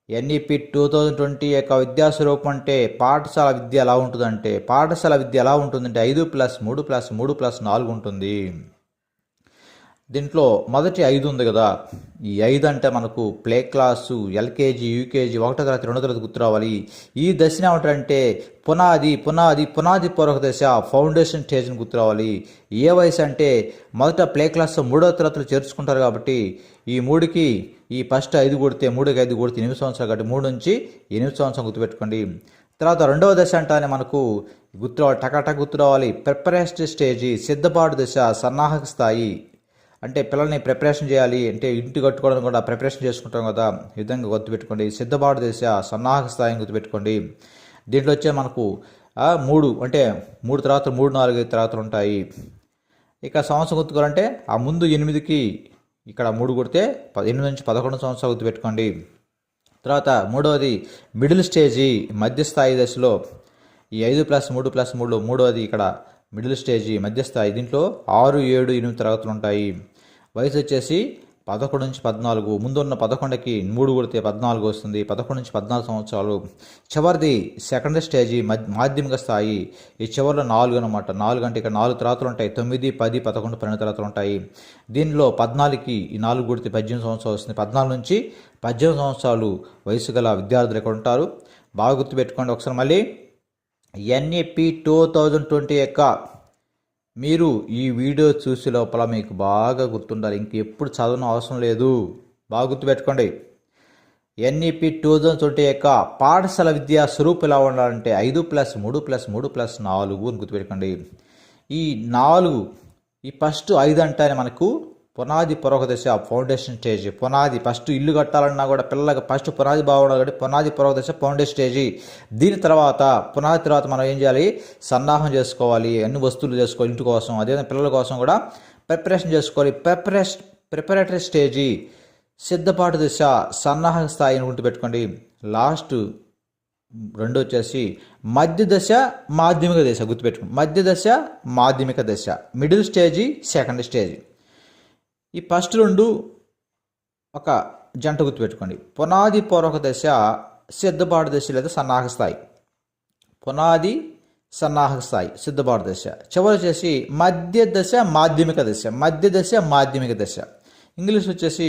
ఎన్ఈపి 2020 యొక్క విద్యాస్వరూపం అంటే పాఠశాల విద్య ఎలా ఉంటుందంటే 5+3+3+4 ఉంటుంది. దీంట్లో మొదటి 5 ఉంది కదా, ఈ 5 అంటే మనకు ప్లే క్లాసు, ఎల్కేజీ, యూకేజీ, 1వ తరగతి, 2వ తరగతి గుర్తు రావాలి. ఈ దశని ఏమంటారంటే పునాది పూర్వక దశ, ఫౌండేషన్ స్టేజ్ని గుర్తు రావాలి. ఏ వయసు అంటే మొదట ప్లే క్లాస్ 3వ తరగతిలో చేర్చుకుంటారు కాబట్టి ఈ 3కి ఈ ఫస్ట్ 5 కొడితే 3కి 5 కొడితే 8 సంవత్సరాలు కాబట్టి 3 నుంచి 8 సంవత్సరం గుర్తుపెట్టుకోండి. తర్వాత 2వ దశ అంటానే మనకు గుర్తు రావాలి, టకాటక్ గుర్తు రావాలి. ప్రిపరేషన్ స్టేజీ సిద్ధపాటు దశ, సన్నాహక స్థాయి, అంటే పిల్లల్ని ప్రిపరేషన్ చేయాలి అంటే ఇంటి కట్టుకోవడం కూడా ప్రిపరేషన్ చేసుకుంటాం కదా, ఈ విధంగా గుర్తుపెట్టుకోండి. సిద్ధపాటు దశ, సన్నాహక స్థాయిని గుర్తుపెట్టుకోండి. దీంట్లో వచ్చే మనకు 3 అంటే 3 తరగతులు, 3, 4, 5 తరగతులు ఉంటాయి. ఇక సంవత్సరం గుర్తుకోవాలంటే ఆ ముందు 8కి ఇక్కడ 3 కొడితే 8 నుంచి 11 సంవత్సరాలు గుర్తుపెట్టుకోండి. తర్వాత 3వది మిడిల్ స్టేజీ మధ్యస్థాయి దశలో ఈ 5+3+3 3వది ఇక్కడ మిడిల్ స్టేజీ మధ్యస్థాయి. దీంట్లో 6, 7, 8 తరగతులు ఉంటాయి. వయసు వచ్చేసి 11 నుంచి 14. ముందున్న 11కి 3 కొడితే 14 వస్తుంది. 11 నుంచి 14 సంవత్సరాలు. చివరిది సెకండరీ స్టేజీ మాధ్యమిక స్థాయి. ఈ చివరిలో 4 అనమాట. 4 అంటే ఇక్కడ 4 తరగతులు ఉంటాయి. 9, 10, 11, 12 తరగతులు ఉంటాయి. దీనిలో 14కి ఈ 4 కొడితే 18 సంవత్సరాలు వస్తుంది. 14 నుంచి 18 సంవత్సరాలు వయసు గల విద్యార్థులు ఇక్కడ ఉంటారు. బాగా గుర్తుపెట్టుకోండి. ఒకసారి మళ్ళీ ఎన్ఈపి 2020 యొక్క మీరు ఈ వీడియో చూసే లోపల మీకు బాగా గుర్తుండాలి, ఇంకెప్పుడు చదవడం అవసరం లేదు. బాగా గుర్తుపెట్టుకోండి. ఎన్ఈపి 2020 యొక్క పాఠశాల విద్యా స్వరూపం ఎలా ఉండాలంటే 5+3+3+4 అని గుర్తుపెట్టుకోండి. ఈ 4 ఈ ఫస్ట్ 5 అంటేనే మనకు పునాది పూర్వక దశ, ఫౌండేషన్ స్టేజ్. పునాది ఫస్ట్ ఇల్లు కట్టాలన్నా కూడా పిల్లలకు ఫస్ట్ పునాది బాగుండాలి కాబట్టి పునాది పూర్వక దశ, ఫౌండేషన్ స్టేజీ. దీని తర్వాత పునాది తర్వాత మనం ఏం చేయాలి, సన్నాహం చేసుకోవాలి, అన్ని వస్తువులు చేసుకోవాలి ఇంటి కోసం. అదేవిధంగా పిల్లల కోసం కూడా ప్రిపరేషన్ చేసుకోవాలి. ప్రిపరేటరీ స్టేజీ సిద్ధపాటు దశ, సన్నాహక స్థాయిని గుర్తుపెట్టుకోండి. లాస్ట్ 2 వచ్చేసి మధ్య దశ, మాధ్యమిక దశ గుర్తుపెట్టుకోండి. మధ్య దశ, మాధ్యమిక దశ, మిడిల్ స్టేజీ, సెకండ్ స్టేజీ. ఈ ఫస్ట్ 2 ఒక జంట గుర్తుపెట్టుకోండి. పునాది పూర్వక దశ, సిద్ధపాటు దశ లేదా సన్నాహక స్థాయి. పునాది, సన్నాహక స్థాయి, సిద్ధపాటు దశ. చివరి వచ్చేసి మధ్య దశ, మాధ్యమిక దశ. మధ్య దశ, మాధ్యమిక దశ. ఇంగ్లీష్ వచ్చేసి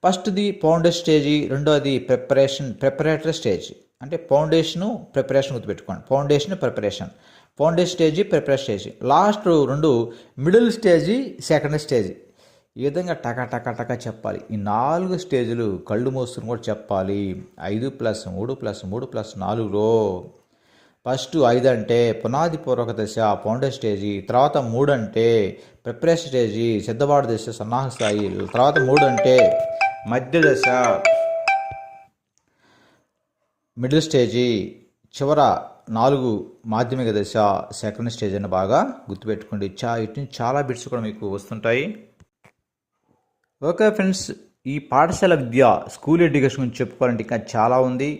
ఫస్ట్ది ఫౌండేషన్ స్టేజీ, రెండోది ప్రిపరేటరీ స్టేజ్. అంటే ఫౌండేషను, ప్రిపరేషన్ గుర్తుపెట్టుకోండి. Foundation stage, preparation stage. Last 2 middle stage, second stage. ఈ విధంగా టకా చెప్పాలి. ఈ 4 స్టేజ్లు కళ్ళు మూసుకుని కూడా చెప్పాలి. 5+3+3+4లో ఫస్ట్ 5 అంటే పునాది పూర్వక దశ, ఫౌండేషన్ స్టేజీ. తర్వాత 3 అంటే ప్రిపరేషన్ స్టేజీ, సిద్ధపాటు దశ, సన్నాహక స్థాయి. తర్వాత 3 అంటే మధ్య దశ, మిడిల్ స్టేజీ. చివర 4 మాధ్యమిక దశ సెకండ్ స్టేజ్ అని బాగా గుర్తుపెట్టుకోండి. ఇటు నుంచి చాలా బిట్స్ కూడా మీకు వస్తుంటాయి. ఓకే ఫ్రెండ్స్, ఈ పాఠశాల విద్య స్కూల్ ఎడ్యుకేషన్ గురించి చెప్పుకోవాలంటే ఇంకా చాలా ఉంది.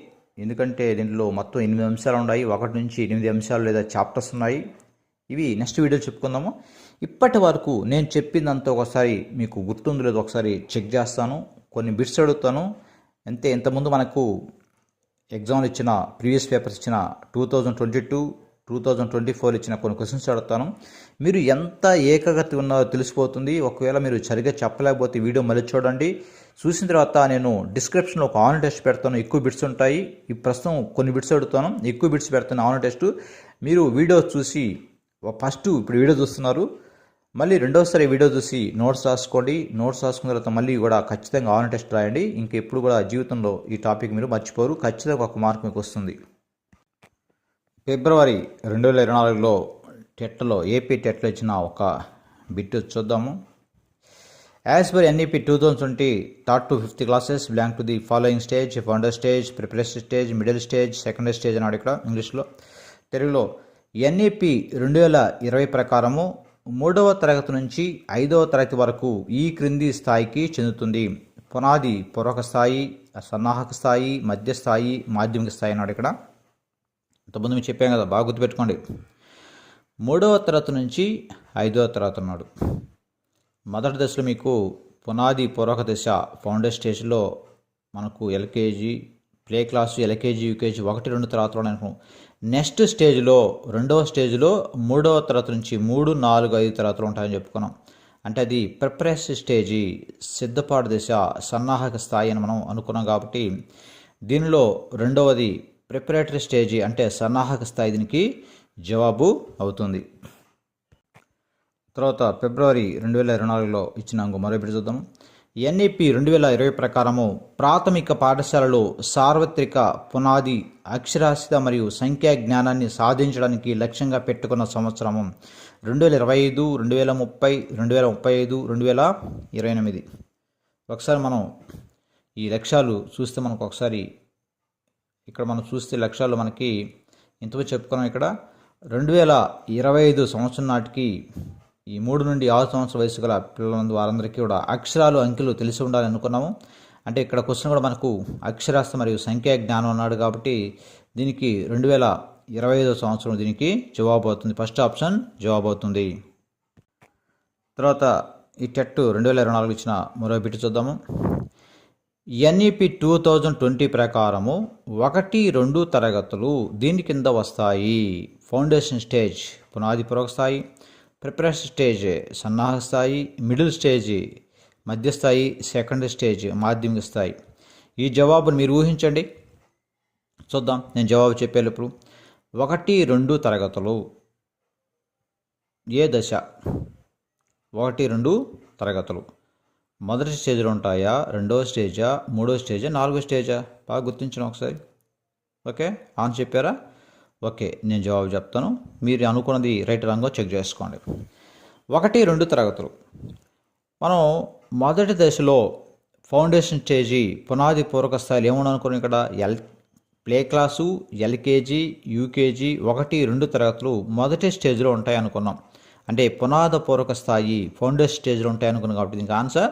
ఎందుకంటే దీంట్లో మొత్తం 8 అంశాలు ఉన్నాయి. 1 నుంచి 8 అంశాలు లేదా చాప్టర్స్ ఉన్నాయి. ఇవి నెక్స్ట్ వీడియో చెప్పుకుందాము. ఇప్పటి వరకు నేను చెప్పిందంతా ఒకసారి మీకు గుర్తుందో లేదో ఒకసారి చెక్ చేస్తాను. కొన్ని బిట్స్ అడుగుతాను అంతే. ఇంతకుముందు మనకు ఎగ్జామ్లు ఇచ్చిన ప్రీవియస్ పేపర్స్ ఇచ్చిన 2022, 2024 ఇచ్చిన కొన్ని క్వశ్చన్స్ అడుగుతాను. మీరు ఎంత ఏకాగ్రత ఉన్నారో తెలిసిపోతుంది. ఒకవేళ మీరు సరిగ్గా చెప్పలేకపోతే వీడియో మళ్ళీ చూడండి. చూసిన తర్వాత నేను డిస్క్రిప్షన్లో ఒక ఆన్లైన్ టెస్ట్ పెడతాను. ఎక్కువ బిట్స్ ఉంటాయి. ఈ ప్రస్తుతం కొన్ని బిట్స్ అడుగుతాను, ఎక్కువ బిట్స్ పెడతాను ఆన్లైన్ టెస్ట్. మీరు వీడియో చూసి ఫస్ట్ ఇప్పుడు వీడియో చూస్తున్నారు, మళ్ళీ రెండోసారి వీడియో చూసి నోట్స్ రాసుకోండి. నోట్స్ రాసుకున్న తర్వాత మళ్ళీ కూడా ఖచ్చితంగా ఆన్లైన్ టెస్ట్ రాయండి. ఇంకెప్పుడు కూడా జీవితంలో ఈ టాపిక్ మీరు మర్చిపోరు. ఖచ్చితంగా 1 మార్క్ మీకు వస్తుంది. ఫిబ్రవరి 2024లో టెట్లో ఏపీ టెట్లో ఇచ్చిన ఒక బిట్ చూద్దాము. As per NEP 2020 3rd to 5th classes belong to the following stage: founder stage, preparation stage, middle stage, secondary stage అన్నాడు ఇక్కడ ఇంగ్లీష్లో. తెలుగులో ఎన్ఈపీ 2020 ప్రకారము 3వ తరగతి నుంచి 5వ తరగతి వరకు ఈ క్రింది స్థాయికి చెందుతుంది: పునాది పూర్వక స్థాయి, సన్నాహక స్థాయి, మధ్య స్థాయి, మాధ్యమిక స్థాయి అన్నాడు ఇక్కడ. ఇంతకుముందు మీకు చెప్పాను కదా, బాగా గుర్తుపెట్టుకోండి. 3వ తరగతి నుంచి 5వ తరగతి అన్నాడు. మొదటి దశలో మీకు పునాది పూర్వక దశ ఫౌండర్ స్టేజ్లో మనకు LKG, play class, LKG, UKG 1, 2 తరగతిలో అనుకున్నాం. నెక్స్ట్ స్టేజ్లో 2వ స్టేజ్లో 3వ తరగతి నుంచి 3, 4, 5 తరగతులు ఉంటాయని చెప్పుకున్నాం. అంటే అది ప్రిపరేషన్ స్టేజీ, సిద్ధపాటు దశ, సన్నాహక స్థాయి అని మనం అనుకున్నాం. కాబట్టి దీనిలో రెండవది ప్రిపరేటరీ స్టేజీ అంటే సన్నాహక స్థాయి దీనికి జవాబు అవుతుంది. తర్వాత ఫిబ్రవరి 2024లో ఇచ్చిన మరో బిట్ చూద్దాం. ఎన్ఈపీ 2020 ప్రకారము ప్రాథమిక పాఠశాలలో సార్వత్రిక పునాది అక్షరాస్యత మరియు సంఖ్యా జ్ఞానాన్ని సాధించడానికి లక్ష్యంగా పెట్టుకున్న సంవత్సరము 2025, 2030, 2035, 2028. ఒకసారి మనం ఈ లక్ష్యాలు చూస్తే మనకు ఒకసారి ఇక్కడ మనం చూస్తే లక్ష్యాలు మనకి ఇంతవరకు చెప్పుకున్నాం. ఇక్కడ 2025 సంవత్సరం నాటికి ఈ 3 నుండి 6 సంవత్సరాల వయసు గల పిల్లలందు వారందరికీ కూడా అక్షరాలు, అంకెలు తెలిసి ఉండాలని అనుకున్నాము. అంటే ఇక్కడ క్వశ్చన్ కూడా మనకు అక్షరాస్యత మరియు సంఖ్యా జ్ఞానం అన్నాడు. కాబట్టి దీనికి 2025 సంవత్సరం దీనికి జవాబు అవుతుంది. ఫస్ట్ ఆప్షన్ జవాబు అవుతుంది. తర్వాత ఈ టెట్ 2024 ఇచ్చిన మరో బిట్ చూద్దాము. ఎన్ఈపీ 2020 ప్రకారము 1, 2 తరగతులు దీని కింద వస్తాయి: ఫౌండేషన్ స్టేజ్ పునాది పూర్వక స్థాయి, ప్రిపరేషన్ స్టేజ్ సన్నాహక స్థాయి, మిడిల్ స్టేజ్ మధ్య స్థాయి, సెకండ్ స్టేజ్ మాధ్యమిక స్థాయి. ఈ జవాబును మీరు ఊహించండి. చూద్దాం, నేను జవాబు చెప్పేటప్పుడు 1, 2 తరగతులు ఏ దశ? 1, 2 తరగతులు మొదటి స్టేజ్లో ఉంటాయా, రెండవ స్టేజా, మూడవ స్టేజా, 4వ స్టేజా? బాగా గుర్తించడం ఒకసారి. ఓకే, ఆన్ చెప్పారా? ఓకే, నేను జవాబు చెప్తాను. మీరు అనుకున్నది రైట్ రాంగో చెక్ చేసుకోండి. 1, 2 తరగతులు మనం మొదటి దశలో ఫౌండేషన్ స్టేజీ పునాది పూర్వక స్థాయిలో ఏమన్నా అనుకున్నాం. ఇక్కడ ప్లే క్లాసు, ఎల్కేజీ, యూకేజీ 1, 2 తరగతులు మొదటి స్టేజ్లో ఉంటాయి అనుకున్నాం. అంటే పునాది పూర్వక స్థాయి ఫౌండేషన్ స్టేజ్లో ఉంటాయి అనుకున్నాం. కాబట్టి దీనికి ఆన్సర్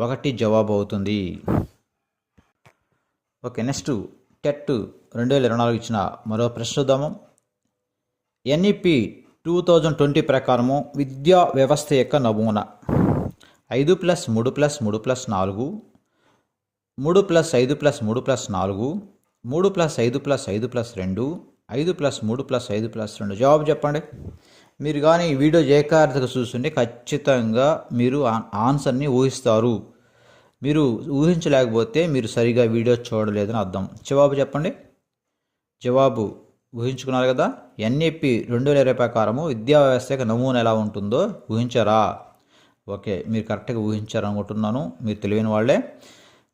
1 జవాబు అవుతుంది. ఓకే, నెక్స్ట్ టెట్ 2024 ఇచ్చిన మరో ప్రశ్న చూద్దాము. ఎన్ఈపీ 2020 ప్రకారము విద్యా వ్యవస్థ యొక్క నమూనా 5+3+3+4, 3+5+3+4, 3+5+5+2, 5+3+5+2. జవాబు చెప్పండి. మీరు కానీ ఈ వీడియో ఏకాగ్రతగా చూస్తుంటే ఖచ్చితంగా మీరు ఆన్సర్ని ఊహిస్తారు. మీరు ఊహించలేకపోతే మీరు సరిగా వీడియో చూడలేదని అర్థం. జవాబు చెప్పండి. జవాబు ఊహించుకున్నారు కదా. ఎన్ఈపీ 2020 ప్రకారము విద్యా వ్యవస్థ యొక్క నమూనా ఎలా ఉంటుందో ఊహించారా? ఓకే, మీరు కరెక్ట్గా ఊహించారు అనుకుంటున్నాను. మీరు తెలియని వాళ్ళే.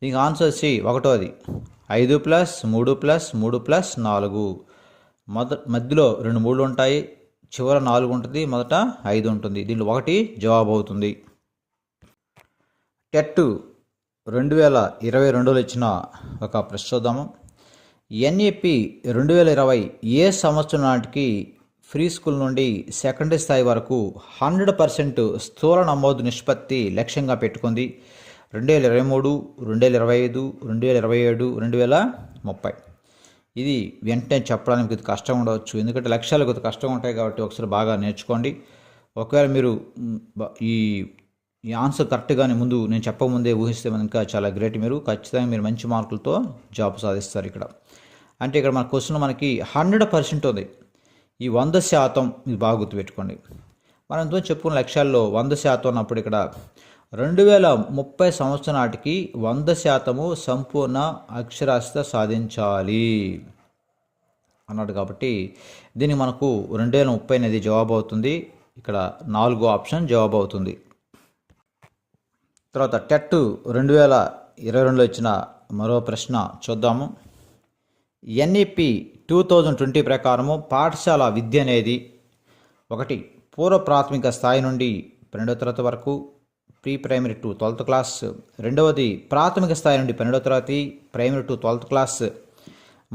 దీనికి ఆన్సర్ వచ్చి 1వది 5+3+3+4. మధ్యలో 2 3 ఉంటాయి, చివర 4 ఉంటుంది, మొదట 5 ఉంటుంది. దీనిలో 1 జవాబు అవుతుంది. టెట్ 2022లో ఇచ్చిన ఒక ప్రశ్న చూద్దాము. ఎన్ఏపి 2020 ఏ సంవత్సరం నాటికి ఫ్రీ స్కూల్ నుండి సెకండరీ స్థాయి వరకు 100% స్థూల నమోదు నిష్పత్తి లక్ష్యంగా పెట్టుకుంది. 2023, 2025, 2027, 2030. ఇది వెంటనే చెప్పడానికి కొద్ది కష్టం ఉండవచ్చు, ఎందుకంటే లక్ష్యాలు కొద్ది కష్టంగా ఉంటాయి కాబట్టి ఒకసారి బాగా నేర్చుకోండి. ఒకవేళ మీరు ఈ ఆన్సర్ కరెక్ట్గానే ముందు నేను చెప్పకముందే ఊహిస్తే ఇంకా చాలా గ్రేట్. మీరు ఖచ్చితంగా మీరు మంచి మార్కులతో జాబ్ సాధిస్తారు. ఇక్కడ అంటే ఇక్కడ మన క్వశ్చన్ మనకి 100% ఉంది. ఈ 100% ఇది బాగా గుర్తుపెట్టుకోండి. మనం ఎంతో చెప్పుకున్న లక్ష్యాల్లో 100% ఉన్నప్పుడు ఇక్కడ 2030 సంవత్సరం నాటికి 100% సంపూర్ణ అక్షరాస్యత సాధించాలి అన్నాడు. కాబట్టి దీనికి మనకు 2030 అనేది జవాబు అవుతుంది. ఇక్కడ 4వ ఆప్షన్ జవాబు అవుతుంది. తర్వాత టెట్ 2022లో ఇచ్చిన మరో ప్రశ్న చూద్దాము. ఎన్ఈపి 2020 ప్రకారము పాఠశాల విద్య అనేది 1. పూర్వ ప్రాథమిక స్థాయి నుండి 12వ తరగతి వరకు, pre primary to 12th class. 2వది ప్రాథమిక స్థాయి నుండి 12వ తరగతి, ప్రైమరీ టు 12th క్లాస్.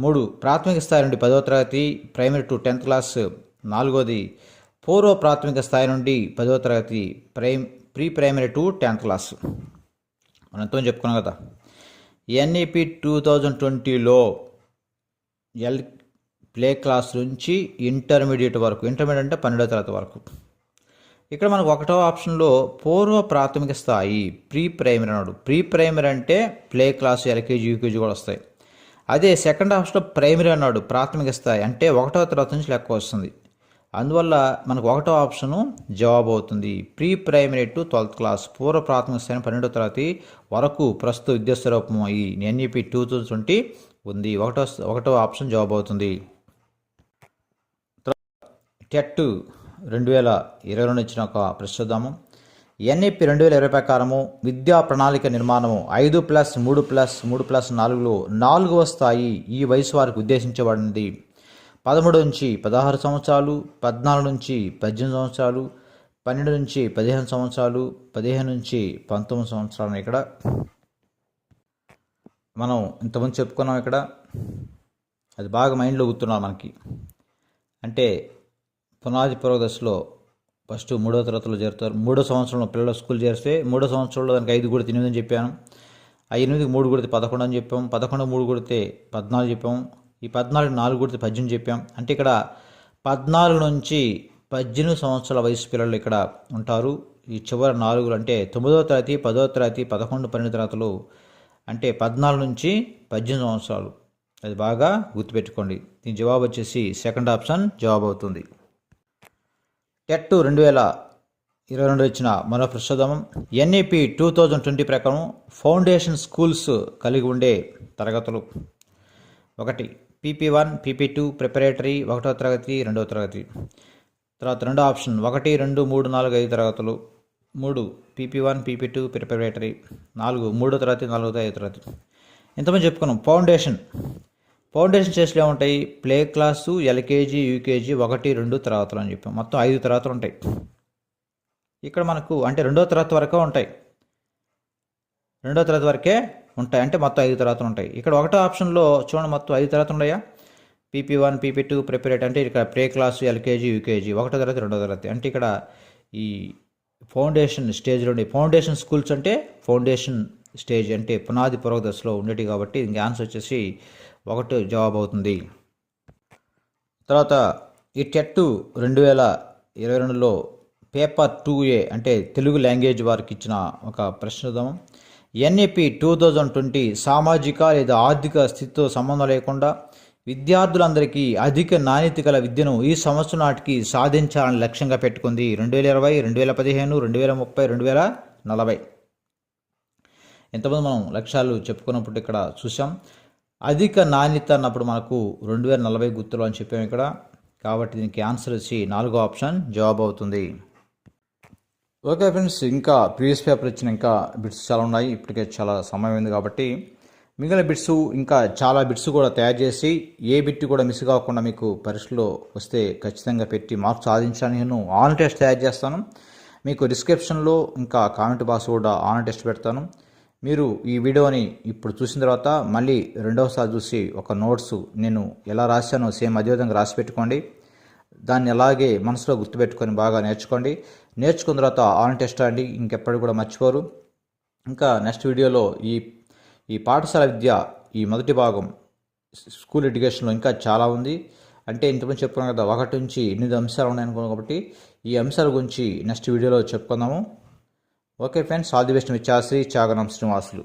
3 ప్రాథమిక స్థాయి నుండి 10వ తరగతి, ప్రైమరీ టు 10th క్లాస్. 4వది పూర్వ ప్రాథమిక స్థాయి నుండి 10వ తరగతి, pre primary to 10th class. మనం ఎంతో చెప్పుకున్నాం కదా. ఎన్ఈపి 2020లో ప్లే క్లాస్ నుంచి ఇంటర్మీడియట్ వరకు, ఇంటర్మీడియట్ అంటే 12వ తరగతి వరకు. ఇక్కడ మనకు 1వ ఆప్షన్లో పూర్వ ప్రాథమిక స్థాయి ప్రీ ప్రైమరీ అన్నాడు. ప్రీ ప్రైమరీ అంటే ప్లే క్లాస్, ఎల్కేజీ, యూకేజీ కూడా వస్తాయి. అదే సెకండ్ ఆప్షన్లో ప్రైమరీ అన్నాడు, ప్రాథమిక స్థాయి అంటే 1వ తరగతి నుంచి లెక్క వస్తుంది. అందువల్ల మనకు 1వ ఆప్షను జవాబు అవుతుంది. Pre primary to 12th class, పూర్వ ప్రాథమిక స్థాయి 12వ తరగతి వరకు ప్రస్తుత విద్యాస్వరూపం ఈ ఎన్ఈపి 2020 ఉంది. 1వ ఆప్షన్ జవాబు అవుతుంది. టెట్ 2022 ఇచ్చిన ఒక ప్రశ్న చూద్దాము. ఎన్ఈపి 2020 ప్రకారము విద్యా ప్రణాళిక నిర్మాణము 5+3+3+4లో 4వ స్థాయి ఈ వయసు వారికి ఉద్దేశించబడింది. 13 నుంచి 16 సంవత్సరాలు, 14 నుంచి 18 సంవత్సరాలు, 12 నుంచి 15 సంవత్సరాలు, 15 నుంచి 19 సంవత్సరాలు. ఇక్కడ మనం ఇంతకుముందు చెప్పుకున్నాం. ఇక్కడ అది బాగా మైండ్లో గుర్తున్నాం మనకి. అంటే పునాది పూర్వ దశలో ఫస్ట్ 3వ తరగతిలో చేరుతారు. 3వ సంవత్సరంలో పిల్లలు స్కూల్ చేరిస్తే 3వ సంవత్సరంలో దానికి 5 కొడితే 8 అని చెప్పాను. ఆ 8కి 3 కొడితే 11 అని చెప్పాం. 11 3 కొడితే 14 చెప్పాం. ఈ 14 4 కొడితే 18 చెప్పాం. అంటే ఇక్కడ 14 నుంచి 18 సంవత్సరాల వయసు పిల్లలు ఇక్కడ ఉంటారు. ఈ చివరి 4 అంటే 9వ తరగతి, 10వ తరగతి, 11, 12 తరగతులు అంటే 14 నుంచి 18 సంవత్సరాలు. అది బాగా గుర్తుపెట్టుకోండి. దీని జవాబు వచ్చేసి సెకండ్ ఆప్షన్ జవాబు అవుతుంది. టెట్ 2022 ఇచ్చిన మరో ప్రశ్న. ఎన్ఈపి 2020 ప్రకారం ఫౌండేషన్ స్కూల్స్ కలిగి ఉండే తరగతులు 1 PP1, PP2 ప్రిపరేటరీ 1వ తరగతి, 2వ తరగతి. తర్వాత 2వ ఆప్షన్ 1, 2, 3, 4, 5 తరగతులు. 3 PP1, PP2 ప్రిపరేటరీ. 4 3వ తరగతి, 4వ తరగతి, 5వ తరగతి. ఇంతమంది చెప్పుకున్నాం. ఫౌండేషన్ స్టేజ్లో ఏముంటాయి? ప్లే క్లాసు, ఎల్కేజీ, యూకేజీ 1, 2 తరగతులు అని చెప్పాం. మొత్తం 5 తరగతులు ఉంటాయి. ఇక్కడ మనకు అంటే 2వ తరగతి వరకే ఉంటాయి. 2వ తరగతి వరకే ఉంటాయి అంటే మొత్తం 5 తరగతులు ఉంటాయి. ఇక్కడ 1వ ఆప్షన్లో చూడండి మొత్తం 5 తరగతులు ఉన్నాయా? PP1, PP2 ప్రిపరేట్ అంటే ఇక్కడ ప్లే క్లాసు, ఎల్కేజీ, యూకేజీ 1వ తరగతి, 2వ తరగతి. అంటే ఇక్కడ ఈ ఫౌండేషన్ స్టేజ్లో ఉండే ఫౌండేషన్ స్కూల్స్ అంటే ఫౌండేషన్ స్టేజ్ అంటే పునాది పూర్వ దశలో ఉండేవి కాబట్టి దీనికి ఆన్సర్ వచ్చేసి 1 జవాబు అవుతుంది. తర్వాత ఈ టెట్ 2022లో పేపర్ 2A అంటే తెలుగు లాంగ్వేజ్ వారికి ఇచ్చిన ఒక ప్రశ్న చూద్దాము. ఎన్ఈపి 2020 సామాజిక లేదా ఆర్థిక స్థితితో సంబంధం లేకుండా విద్యార్థులందరికీ అధిక నాణ్యత గల విద్యను ఈ సంవత్సరం నాటికి సాధించాలని లక్ష్యంగా పెట్టుకుంది. 2020, 2015, 2030, 2040. ఎంతమంది మనం లక్ష్యాలు చెప్పుకున్నప్పుడు ఇక్కడ చూసాం. అధిక నాణ్యత అన్నప్పుడు మనకు 2040 గుర్తులు అని చెప్పాము ఇక్కడ. కాబట్టి దీనికి ఆన్సర్ వచ్చి 4వ ఆప్షన్ జవాబు అవుతుంది. ఓకే ఫ్రెండ్స్, ఇంకా ప్రీవియస్ పేపర్ ఇచ్చిన ఇంకా బిట్స్ చాలా ఉన్నాయి. ఇప్పటికే చాలా సమయం ఉంది కాబట్టి మిగిలిన బిట్స్ ఇంకా చాలా బిట్స్ కూడా తయారు చేసి ఏ బిట్ కూడా మిస్ కాకుండా మీకు పరీక్షలో వస్తే ఖచ్చితంగా పెట్టి మార్క్స్ సాధించాలని నేను ఆన్ టెస్ట్ తయారు చేస్తాను. మీకు డిస్క్రిప్షన్లో ఇంకా కామెంట్ బాక్స్ కూడా ఆన్ టెస్ట్ పెడతాను. మీరు ఈ వీడియోని ఇప్పుడు చూసిన తర్వాత మళ్ళీ రెండవసారి చూసి ఒక నోట్స్ నేను ఎలా రాశానో సేమ్ అదే విధంగా రాసి పెట్టుకోండి. దాన్ని అలాగే మనసులో గుర్తుపెట్టుకొని బాగా నేర్చుకోండి. నేర్చుకున్న తర్వాత ఆన్ టెస్ట్ అండి, ఇంకెప్పటికి కూడా మర్చిపోరు. ఇంకా నెక్స్ట్ వీడియోలో ఈ పాఠశాల విద్య ఈ మొదటి భాగం స్కూల్ ఎడ్యుకేషన్లో ఇంకా చాలా ఉంది. అంటే ఇంతకుముందు చెప్పుకున్నాం కదా, 1 నుంచి 8 అంశాలు ఉన్నాయనుకున్నాం. కాబట్టి ఈ అంశాల గురించి నెక్స్ట్ వీడియోలో చెప్పుకుందాము. Okay friends, all the best. మీ శ్రీ చాగనం శ్రీనివాసులు.